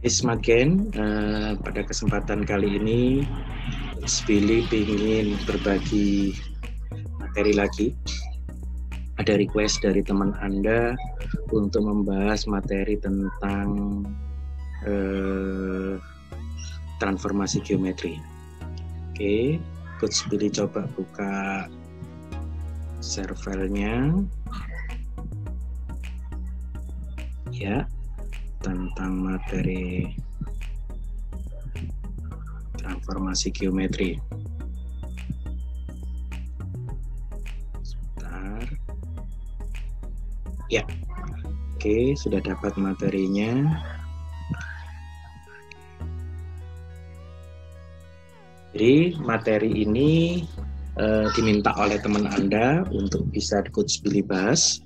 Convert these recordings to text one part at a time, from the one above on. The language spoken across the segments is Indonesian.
Ismagen, pada kesempatan kali ini Billy ingin berbagi materi lagi. Ada request dari teman Anda untuk membahas materi tentang transformasi geometri. Oke, Coach Billy coba buka share filenya. Ya, tentang materi transformasi geometri. Sebentar. Ya, oke, sudah dapat materinya. Jadi materi ini diminta oleh teman Anda untuk bisa Coach Billy bahas.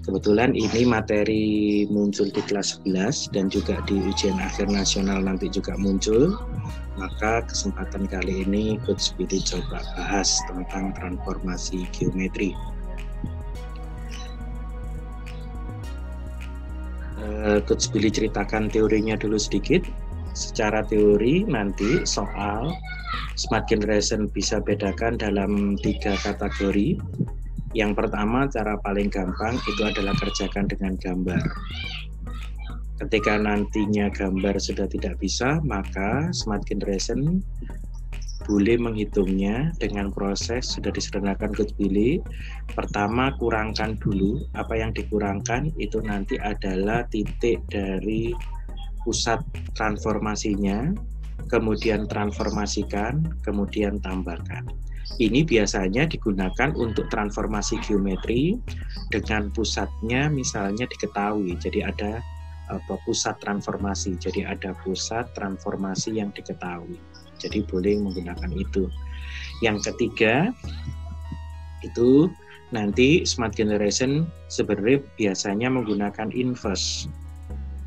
Kebetulan ini materi muncul di kelas 11 dan juga di ujian akhir nasional nanti juga muncul. Maka kesempatan kali ini Coach Billy coba bahas tentang transformasi geometri. Coach Billy ceritakan teorinya dulu sedikit. Secara teori nanti soal Smart Generation bisa bedakan dalam 3 kategori. Yang pertama, cara paling gampang itu adalah kerjakan dengan gambar. Ketika nantinya gambar sudah tidak bisa, maka Smart Generation boleh menghitungnya dengan proses sudah disederhanakan Coach Billy. Pertama, kurangkan dulu. Apa yang dikurangkan itu nanti adalah titik dari pusat transformasinya, kemudian transformasikan, kemudian tambahkan. Ini biasanya digunakan untuk transformasi geometri dengan pusatnya misalnya diketahui. Jadi ada pusat transformasi. Jadi ada pusat transformasi yang diketahui. Jadi boleh menggunakan itu. Yang ketiga itu nanti Smart Generation sebenarnya biasanya menggunakan inverse.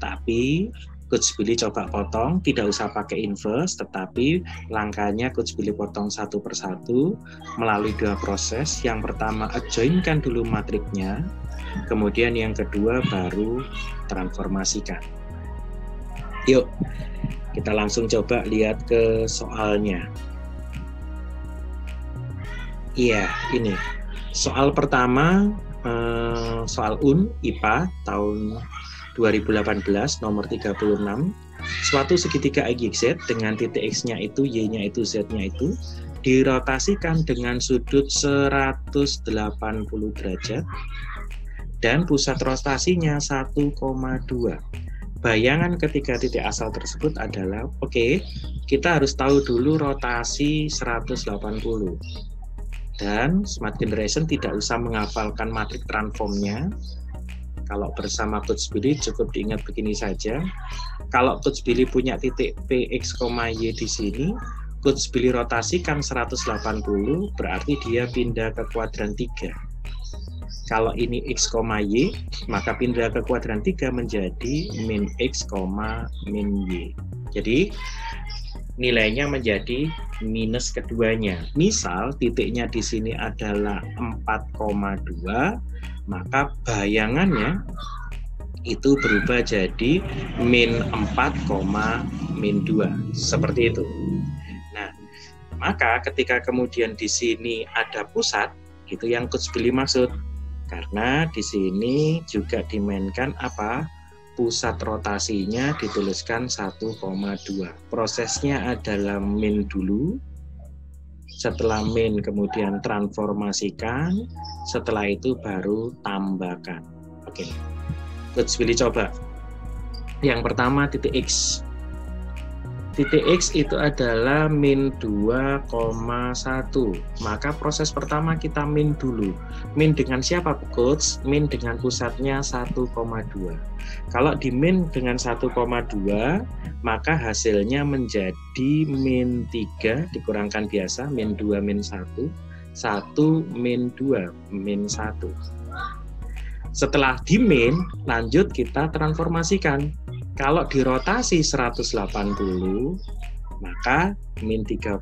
Tapi Coach Billy coba potong, tidak usah pakai inverse, tetapi langkahnya Coach Billy potong satu persatu melalui 2 proses. Yang pertama, adjoinkan dulu matriknya, kemudian yang kedua baru transformasikan. Yuk, kita langsung coba lihat ke soalnya. Iya, ini. Soal pertama, soal IPA tahun 2018 nomor 36, suatu segitiga XY dengan titik X-nya itu, Y-nya itu, Z-nya itu dirotasikan dengan sudut 180 derajat dan pusat rotasinya 1,2. Bayangan ketiga titik asal tersebut adalah, kita harus tahu dulu rotasi 180. Dan Smart Generation tidak usah menghafalkan matrik transformnya. Kalau bersama Coach Billy cukup diingat begini saja. Kalau Coach Billy punya titik P, X, Y di sini, Coach Billy rotasikan 180, berarti dia pindah ke kuadran 3. Kalau ini X, Y, maka pindah ke kuadran 3 menjadi min X, min Y. Jadi nilainya menjadi minus keduanya. Misal titiknya di sini adalah 4,2, maka bayangannya itu berubah jadi min 4, min 2. Seperti itu. Nah, maka ketika kemudian di sini ada pusat, itu yang Coach Billy maksud. Karena di sini juga dimainkan apa? Pusat rotasinya dituliskan 1,2. Prosesnya adalah min dulu. Setelah min kemudian transformasikan, setelah itu baru tambahkan. Oke, Coach Billy coba. Yang pertama titik X. Titik X itu adalah min 2,1. Maka proses pertama kita min dulu. Min dengan siapa, Coach? Min dengan pusatnya 1,2. Kalau di min dengan 1,2, maka hasilnya menjadi min 3 dikurangkan biasa, min 2, min 1, 1, min 2, min 1. Setelah di min, lanjut kita transformasikan. Kalau dirotasi 180, maka min 3,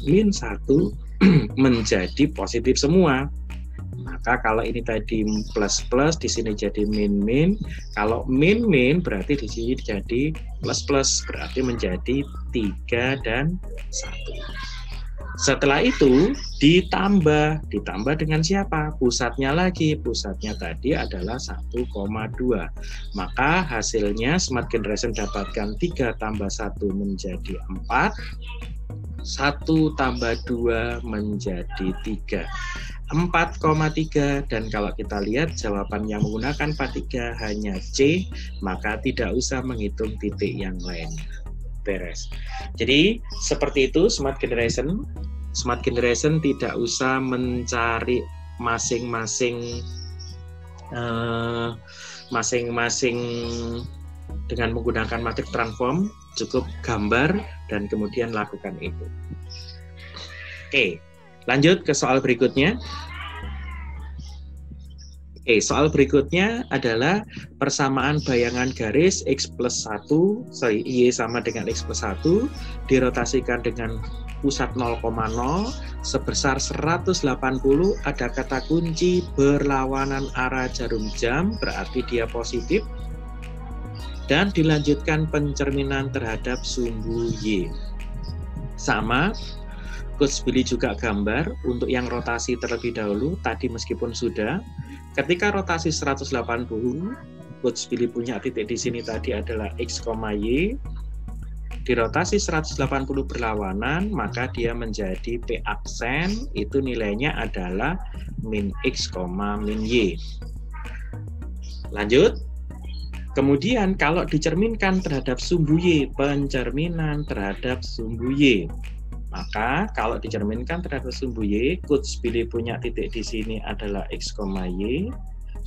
min 1 menjadi positif semua. Maka kalau ini tadi plus plus, di sini jadi min min. Kalau min min berarti di sini jadi plus plus, berarti menjadi 3 dan 1. Setelah itu ditambah dengan siapa? Pusatnya lagi. Pusatnya tadi adalah 1,2. Maka hasilnya Smart Generation dapatkan 3 tambah 1 menjadi 4. 1 tambah 2 menjadi 3. 4,3, dan kalau kita lihat jawaban yang menggunakan 43 hanya C, maka tidak usah menghitung titik yang lainnya. Beres. Jadi seperti itu Smart Generation. Smart Generation tidak usah mencari masing-masing dengan menggunakan matrik transform, cukup gambar dan kemudian lakukan itu. Oke, lanjut ke soal berikutnya. Soal berikutnya adalah persamaan bayangan garis X plus 1, Y sama dengan X plus 1, dirotasikan dengan pusat 0,0 sebesar 180, ada kata kunci berlawanan arah jarum jam, berarti dia positif, dan dilanjutkan pencerminan terhadap sumbu Y. Sama, Coach Billy juga gambar untuk yang rotasi terlebih dahulu, tadi meskipun sudah. Ketika rotasi 180, Coach Billy punya titik di sini tadi adalah X, Y. Di rotasi 180 berlawanan, maka dia menjadi P aksen, itu nilainya adalah min X, min Y. Lanjut. Kemudian kalau dicerminkan terhadap sumbu Y, pencerminan terhadap sumbu Y. Maka kalau dicerminkan terhadap sumbu Y, Coach Billy punya titik di sini adalah X, Y.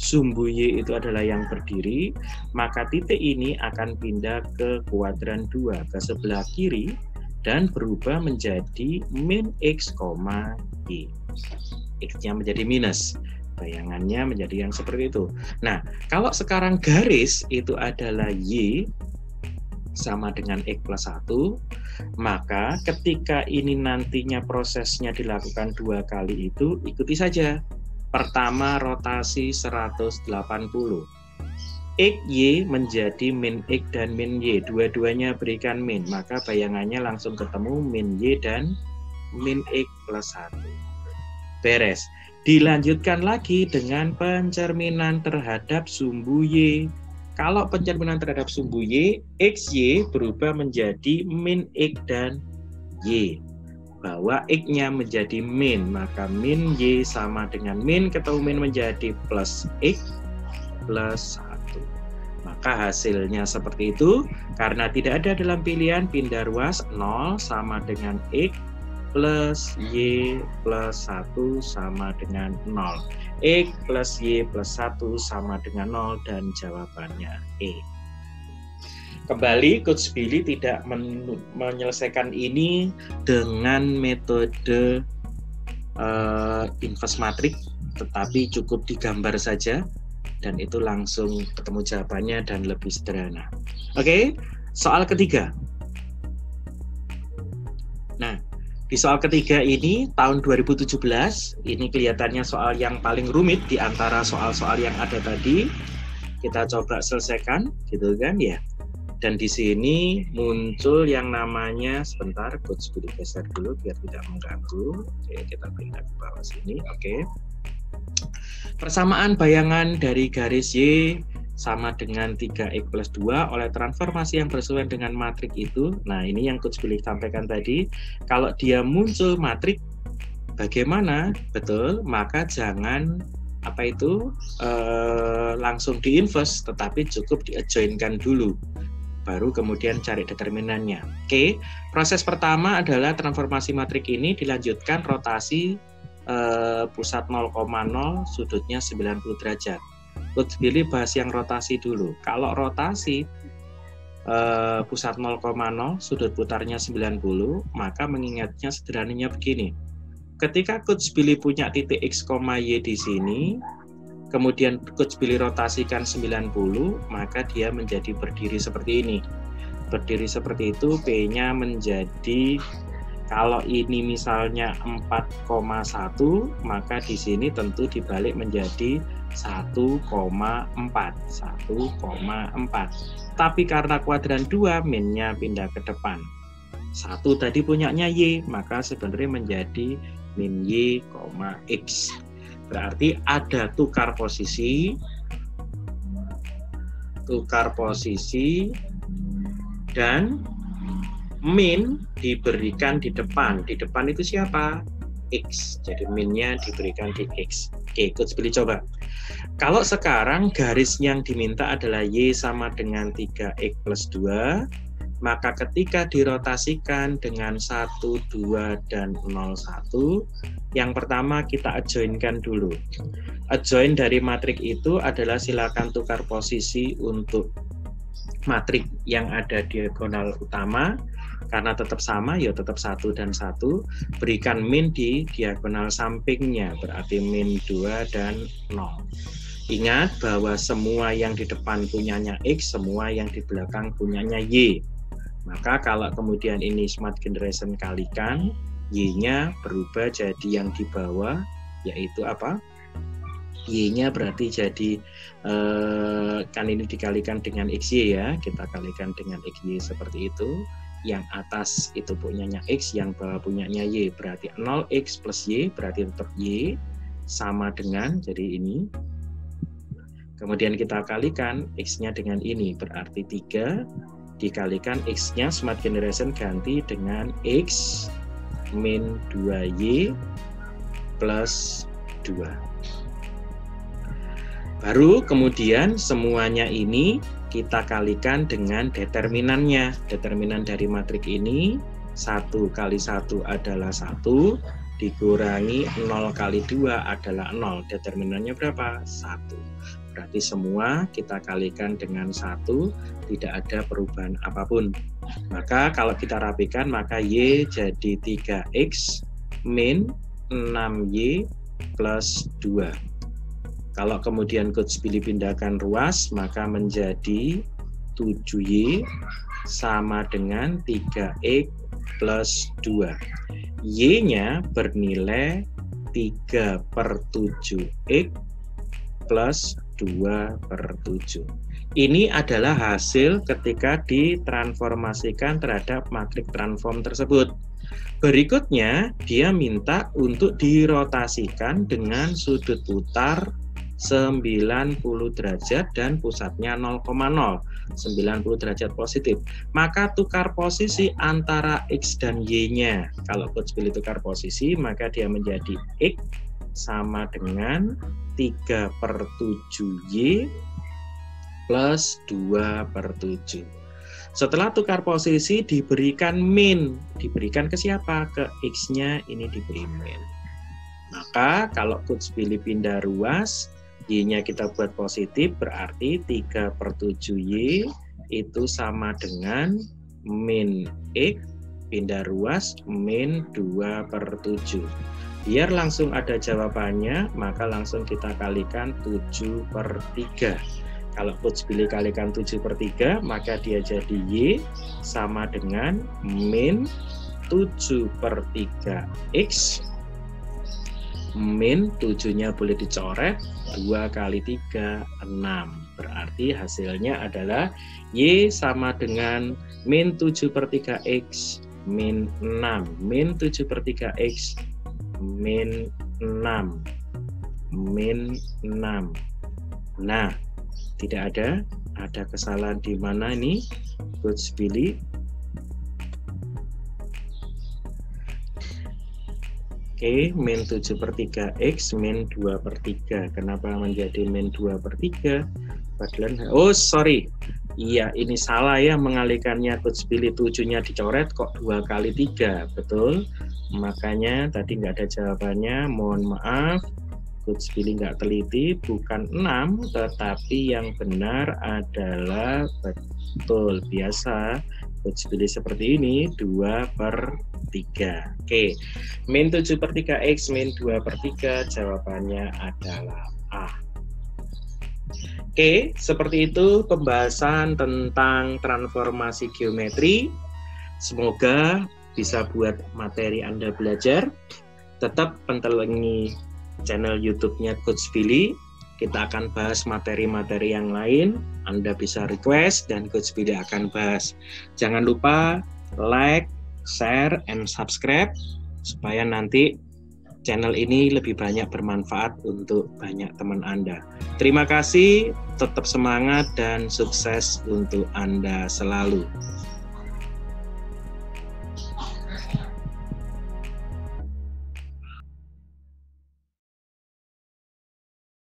Sumbu Y itu adalah yang berdiri, maka titik ini akan pindah ke kuadran 2, ke sebelah kiri, dan berubah menjadi min X, Y. X-nya menjadi minus. Bayangannya menjadi yang seperti itu. Nah, kalau sekarang garis itu adalah Y sama dengan X plus 1, maka ketika ini nantinya prosesnya dilakukan 2 kali itu, ikuti saja. Pertama rotasi 180. X, Y menjadi min X dan min Y. Dua-duanya berikan min, maka bayangannya langsung ketemu min Y dan min X plus 1. Beres. Dilanjutkan lagi dengan pencerminan terhadap sumbu Y. Kalau pencerminan terhadap sumbu Y, X, Y berubah menjadi min X dan Y. Bahwa X-nya menjadi min, maka min Y sama dengan min, ketemu min menjadi plus X plus 1. Maka hasilnya seperti itu. Karena tidak ada dalam pilihan, pindah ruas 0 sama dengan X plus Y plus 1 sama dengan 0. X plus Y plus 1 sama dengan 0 dan jawabannya E. Kembali, Coach Billy tidak menyelesaikan ini dengan metode inverse matrix, tetapi cukup digambar saja dan itu langsung ketemu jawabannya dan lebih sederhana. Oke, soal ketiga. Nah, di soal ketiga ini tahun 2017, ini kelihatannya soal yang paling rumit di antara soal-soal yang ada tadi. Kita coba selesaikan, gitu kan ya. Dan di sini muncul yang namanya, sebentar, Coach Billy geser dulu biar tidak mengganggu. Oke, kita pindah ke bawah sini. Oke. Persamaan bayangan dari garis Y sama dengan 3X plus 2 oleh transformasi yang bersesuaian dengan matrik itu. Nah, ini yang Coach Billy sampaikan tadi. Kalau dia muncul matrik, bagaimana? Betul, maka jangan langsung di-inverse, tetapi cukup di-adjoinkan dulu. Baru kemudian cari determinannya. Oke, proses pertama adalah transformasi matrik ini dilanjutkan rotasi pusat 0,0, sudutnya 90 derajat. Coach Billy bahas yang rotasi dulu. Kalau rotasi pusat 0,0, sudut putarnya 90, maka mengingatnya sederhananya begini. Ketika Coach Billy punya titik X, Y di sini, kemudian Coach Billy rotasikan 90, maka dia menjadi berdiri seperti ini. Berdiri seperti itu, P-nya menjadi, Kalau ini misalnya 4,1, maka di sini tentu dibalik menjadi 1,4. Tapi karena kuadran 2, minnya pindah ke depan. 1 tadi punyanya Y, maka sebenarnya menjadi min Y, X. Berarti ada tukar posisi dan min diberikan di depan. Di depan itu siapa? X. Jadi minnya diberikan di X. Oke, Coach Billy coba. Kalau sekarang garis yang diminta adalah Y sama dengan 3X plus 2, maka ketika dirotasikan dengan 1, 2, dan 0,1, yang pertama kita adjoinkan dulu. Adjoin dari matrik itu adalah silakan tukar posisi untuk matrik yang ada diagonal utama, karena tetap sama, ya tetap 1 dan 1, berikan min di diagonal sampingnya, berarti min 2 dan 0. Ingat bahwa semua yang di depan punyanya X, semua yang di belakang punyanya Y. Maka kalau kemudian ini smart generation kalikan, Y-nya berubah jadi yang di bawah, yaitu apa? Y-nya berarti jadi, kan ini dikalikan dengan XY ya, kita kalikan dengan XY seperti itu. Yang atas itu punyanya X, yang bawah punyanya Y, berarti 0X plus Y, berarti tetap Y, sama dengan, jadi ini. Kemudian kita kalikan X-nya dengan ini, berarti 3, dikalikan X-nya smart generation ganti dengan X min 2Y plus 2. Baru kemudian semuanya ini kita kalikan dengan determinannya. Determinan dari matrik ini 1 kali 1 adalah 1, dikurangi 0 kali 2 adalah 0. Determinannya berapa? 1. Berarti semua kita kalikan dengan 1, tidak ada perubahan apapun. Maka kalau kita rapikan, maka Y jadi 3X min 6Y plus 2. Kalau kemudian Coach Billy pindahkan ruas, maka menjadi 7Y sama dengan 3X plus 2. Y-nya bernilai 3/7X plus 2/7. Ini adalah hasil ketika ditransformasikan terhadap matrik transform tersebut. Berikutnya, dia minta untuk dirotasikan dengan sudut putar 90 derajat dan pusatnya 0,0, 90 derajat positif. Maka tukar posisi antara X dan Y-nya. Kalau Coach Billy tukar posisi, maka dia menjadi X sama dengan 3/7Y plus 2/7. Setelah tukar posisi diberikan min. Diberikan ke siapa? Ke X-nya ini diberi min. Maka kalau Coach Billy pindah ruas, Y-nya kita buat positif, berarti 3/7Y itu sama dengan min X, pindah ruas, min 2/7. Biar langsung ada jawabannya, maka langsung kita kalikan 7/3. Kalau Coach Billy kalikan 7/3, maka dia jadi Y sama dengan min 7/3X, min 7-nya boleh dicoret, 2 kali 3, 6. Berarti hasilnya adalah Y sama dengan min 7/3X min 6. Min 7/3X min 6. Min 6. Nah, tidak ada kesalahan di mana ini Coach Billy? Oke, min 7/3X min 2/3. Kenapa menjadi min 2/3? Padahal, oh sorry, iya ini salah ya mengalihkannya Coach Billy, 7-nya dicoret kok 2 kali 3, betul. Makanya tadi nggak ada jawabannya, mohon maaf. Coach Billy nggak teliti, bukan 6, tetapi yang benar adalah betul. Biasa Coach Billy seperti ini, 2/3. Oke, min 7/3X min 2/3, jawabannya adalah A. Oke, seperti itu pembahasan tentang transformasi geometri. Semoga bisa buat materi Anda belajar. Tetap pentelengi channel YouTube-nya Coach Billy. Kita akan bahas materi-materi yang lain. Anda bisa request dan Coach Billy akan bahas. Jangan lupa like, share, and subscribe supaya nanti channel ini lebih banyak bermanfaat untuk banyak teman Anda. Terima kasih, tetap semangat dan sukses untuk Anda selalu.